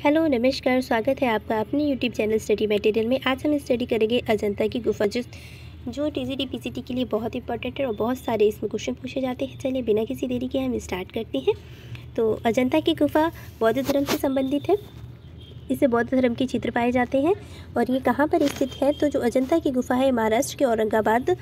Hello नमस्कार, स्वागत है आपका अपने यूट्यूब चैनल स्टडी मटेरियल में। आज हम स्टडी करेंगे अजंता की गुफा, जो टीजीटी पीजीटी के लिए बहुत इंपॉर्टेंट है और बहुत सारे इसमें क्वेश्चन पूछे जाते हैं। चलिए बिना किसी देरी के हम स्टार्ट करते हैं। तो अजंता की गुफा बौद्ध धर्म से संबंधित है। इससे बौद्ध धर्म के चित्र पाए जाते हैं और ये कहाँ पर स्थित है? तो जो अजंता की गुफा है महाराष्ट्र के औरंगाबाद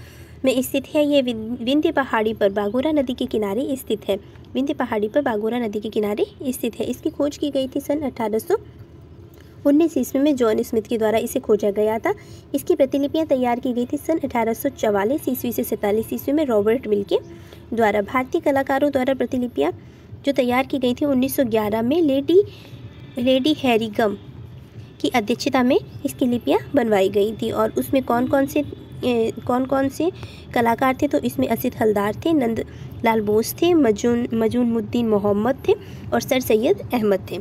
में स्थित है। ये विंध्य पहाड़ी पर बागोरा नदी के किनारे स्थित है। विंध्य पहाड़ी पर बागोरा नदी के किनारे स्थित है। इसकी खोज की गई थी सन 1819 ईस्वी में जॉन स्मिथ के द्वारा इसे खोजा गया था। इसकी प्रतिलिपियां तैयार की गई थी सन 1844 ईस्वी से 47 ईस्वी में रॉबर्ट मिल के द्वारा। भारतीय कलाकारों द्वारा प्रतिलिपियां जो तैयार की गई थी 1911 में लेडी हैरिगम की अध्यक्षता में इसकी लिपियां बनवाई गई थी। और उसमें कौन कौन से कलाकार थे? तो इसमें असित हलदार थे, नंद लाल बोस थे, मजूनमुद्दीन मोहम्मद थे और सर सैयद अहमद थे।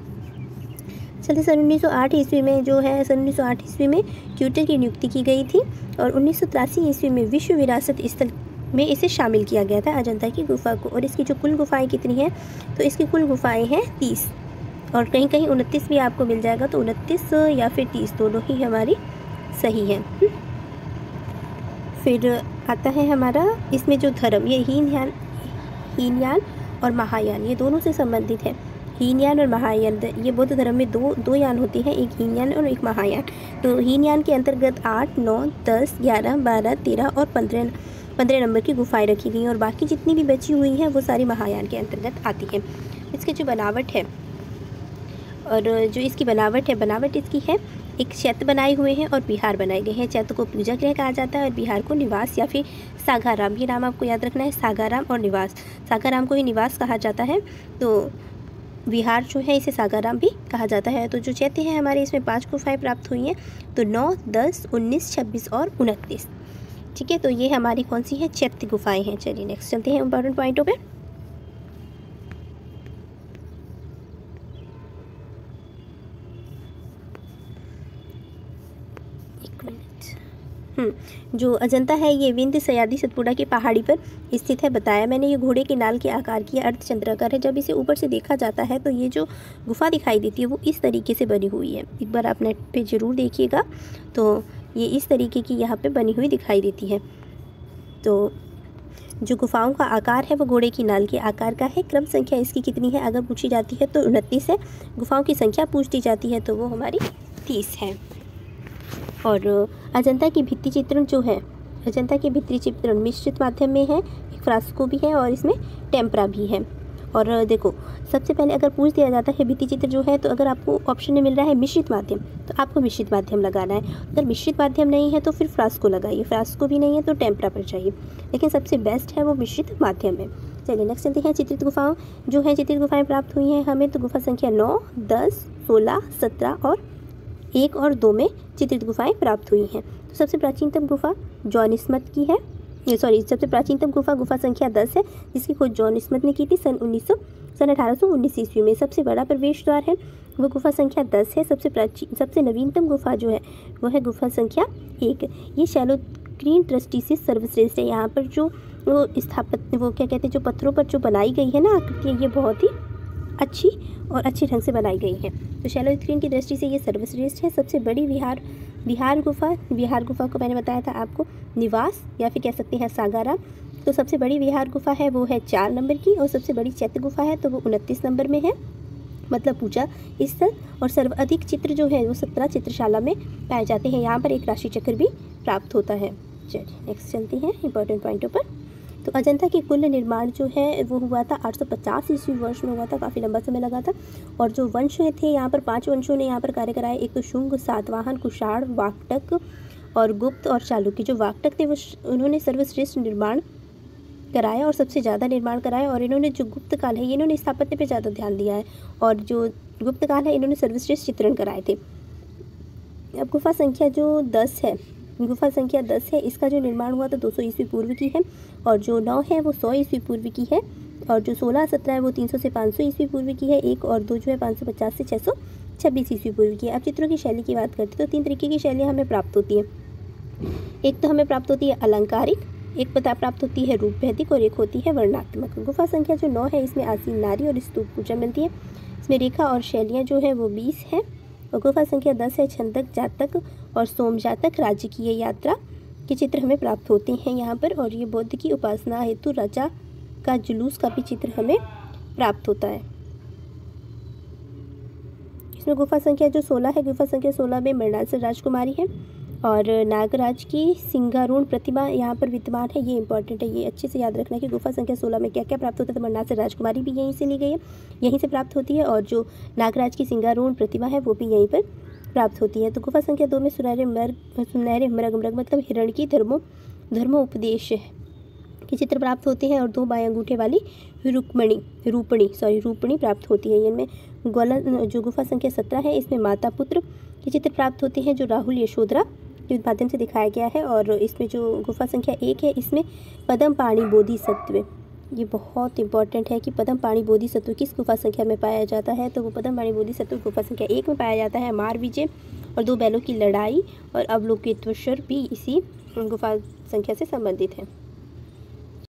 चलिए सन 1908 ईस्वी में सन 1908 ईस्वी में क्यूटर की नियुक्ति की गई थी और 1983 ईस्वी में विश्व विरासत स्थल में इसे शामिल किया गया था अजंता की गुफा को। और इसकी जो कुल गुफाएं कितनी हैं? तो इसकी कुल गुफाएं हैं 30 और कहीं कहीं 29 भी आपको मिल जाएगा। तो 29 या फिर 30 दोनों ही हमारी सही हैं। फिर आता है हमारा इसमें जो धर्म, ये हीनयान और महायान, ये दोनों से संबंधित है। हीनयान और महायान, ये बौद्ध धर्म में दो यान होते हैं, एक हीनयान और एक महायान। तो हीनयान के अंतर्गत 8, 9, 10, 11, 12, 13 और 15 नंबर की गुफाएं रखी गई हैं और बाकी जितनी भी बची हुई हैं वो सारी महायान के अंतर्गत आती हैं। इसकी जो बनावट है और जो इसकी बनावट इसकी है, एक चैत्य बनाए हुए हैं और विहार बनाए गए हैं। चैत्य को पूजा गृह कहा जाता है और विहार को निवास या फिर सागाराम, ये नाम आपको याद रखना है, सागाराम और निवास। सागाराम को ही निवास कहा जाता है, तो विहार जो है इसे सागाराम भी कहा जाता है। तो जो चैत्य है हमारे, इसमें 5 गुफाएं प्राप्त हुई हैं, तो 9, 10, 19, 26 और 29। ठीक है, तो ये हमारी कौन सी है? चैत्य गुफाएँ हैं। चलिए नेक्स्ट चलते हैं इंपॉर्टेंट पॉइंटों पर। जो अजंता है ये विंध्य सह्याद्री सतपुड़ा की पहाड़ी पर स्थित है। बताया मैंने, ये घोड़े के नाल के आकार की अर्धचंद्राकार है। जब इसे ऊपर से देखा जाता है तो ये जो गुफा दिखाई देती है वो इस तरीके से बनी हुई है। एक बार आप नेट पे ज़रूर देखिएगा, तो ये इस तरीके की यहाँ पे बनी हुई दिखाई देती है। तो जो गुफाओं का आकार है वो घोड़े की नाल के आकार का है। क्रम संख्या इसकी कितनी है अगर पूछी जाती है तो 29 है। गुफाओं की संख्या पूछती जाती है तो वो हमारी 30 है। और अजंता की भित्ति चित्रण जो है, अजंता की भित्ति चित्रण मिश्रित माध्यम में है, एक फ्रास्को भी है और इसमें टेम्परा भी है। और देखो, सबसे पहले अगर पूछ दिया जाता है भित्ति चित्र जो है, तो अगर आपको ऑप्शन में मिल रहा है मिश्रित माध्यम, तो आपको मिश्रित माध्यम लगाना है। अगर मिश्रित माध्यम नहीं है तो फिर फ्रास्को लगाइए, फ्रास्को भी नहीं है तो टेम्परा पर चाहिए, लेकिन सबसे बेस्ट है वो मिश्रित माध्यम है। चलिए नेक्स्ट चलते हैं। चित्रित गुफाओं जो है, चित्रित गुफाएँ प्राप्त हुई हैं हमें, तो गुफा संख्या 9, 10, 16, 17 और 1 और 2 में चित्रित गुफाएं प्राप्त हुई हैं। तो सबसे प्राचीनतम गुफा जॉन स्मिथ की है, सबसे प्राचीनतम गुफा संख्या 10 है, जिसकी खोज जॉन स्मिथ ने की थी सन 1819 ईस्वी में। सबसे बड़ा प्रवेश द्वार है वो गुफा संख्या 10 है। सबसे नवीनतम गुफा जो है वो है गुफा संख्या 1। ये शैलोक्रीन दृष्टि से सर्वश्रेष्ठ है। यहाँ पर जो जो पत्थरों पर जो बनाई गई है ना आकृतियाँ, ये बहुत ही अच्छे ढंग से बनाई गई है। तो शैलोक्रीन की दृष्टि से ये सर्वश्रेष्ठ है। सबसे बड़ी विहार गुफा को मैंने बताया था आपको निवास या फिर कह सकते हैं सागाराम। तो सबसे बड़ी विहार गुफा है वो है 4 नंबर की, और सबसे बड़ी चैत्य गुफा है तो वो 29 नंबर में है, मतलब पूजा स्थल। और सर्वाधिक चित्र जो है वो 17 चित्रशाला में पाए जाते हैं। यहाँ पर एक राशि चक्र भी प्राप्त होता है। चलिए नेक्स्ट चलते हैं इंपॉर्टेंट पॉइंटों पर। तो अजंता की कुल निर्माण जो है वो हुआ था 850 ईस्वी वर्ष में हुआ था, काफ़ी लंबा समय लगा था। और जो वंश थे यहाँ पर 5 वंशों ने यहाँ पर कार्य कराया। एक तो शुंग, सातवाहन, कुषाण, वाकटक और गुप्त और चालुक्य। जो वाकटक थे वो उन्होंने सर्वश्रेष्ठ निर्माण कराया और सबसे ज़्यादा निर्माण कराया। और इन्होंने जो गुप्त काल है इन्होंने स्थापत्य पर ज़्यादा ध्यान दिया है, और जो गुप्त काल है इन्होंने सर्वश्रेष्ठ चित्रण कराए थे। अब गुफा संख्या जो 10 है, इसका जो निर्माण हुआ था 200 ईस्वी पूर्व की है, और जो 9 है वो 100 ईस्वी पूर्व की है, और जो 16, 17 है वो 300 से 500 ईस्वी पूर्व की है। 1 और 2 जो है 550 से 626 ईस्वी पूर्व की है। अब चित्रों की शैली की बात करते हैं तो 3 तरीके की शैलियाँ हमें प्राप्त होती हैं। एक तो हमें प्राप्त होती है अलंकारिक, एक पता प्राप्त होती है रूप भैदिक और एक होती है वर्णात्मक। गुफा संख्या जो 9 है इसमें आसीन नारी और स्तूप पूजा मिलती है। इसमें रेखा और शैलियाँ जो है वो 20 हैं। और गुफा संख्या 10 है छंदक, जातक और सोम जातक राज्य की ये यात्रा के चित्र हमें प्राप्त होते हैं यहाँ पर। और ये बुद्ध की उपासना हेतु राजा का जुलूस का भी चित्र हमें प्राप्त होता है। इसमें गुफा संख्या जो 16 है, गुफा संख्या 16 में मृणाल राजकुमारी है और नागराज की सिंगारूढ़ प्रतिमा यहाँ पर विद्यमान है। ये इंपॉर्टेंट है, ये अच्छे से याद रखना कि गुफा संख्या 16 में क्या क्या प्राप्त होता है। तो मृणाल राजकुमारी भी यहीं से ली गई है, यहीं से प्राप्त होती है और जो नागराज की सिंगारूढ़ प्रतिमा है वो भी यहीं पर प्राप्त होती है। तो गुफा संख्या 2 में सुनहरे मृग मतलब हिरण की धर्मोपदेश के चित्र प्राप्त होते हैं और 2 बाएं अंगूठे वाली रूपणी प्राप्त होती है। इनमें जो गुफा संख्या 17 है इसमें माता पुत्र के चित्र प्राप्त होते हैं जो राहुल यशोधरा के माध्यम से दिखाया गया है। और इसमें जो गुफा संख्या 1 है इसमें पद्म पाणी बोधिसत्व, ये बहुत इंपॉर्टेंट है कि पद्म पाणी बोधिसत्व किस गुफा संख्या में पाया जाता है। तो वो पद्म पाणी बोधिसत्व गुफा संख्या 1 में पाया जाता है। मार विजय और 2 बैलों की लड़ाई और अवलोकितेश्वर भी इसी गुफा संख्या से संबंधित है।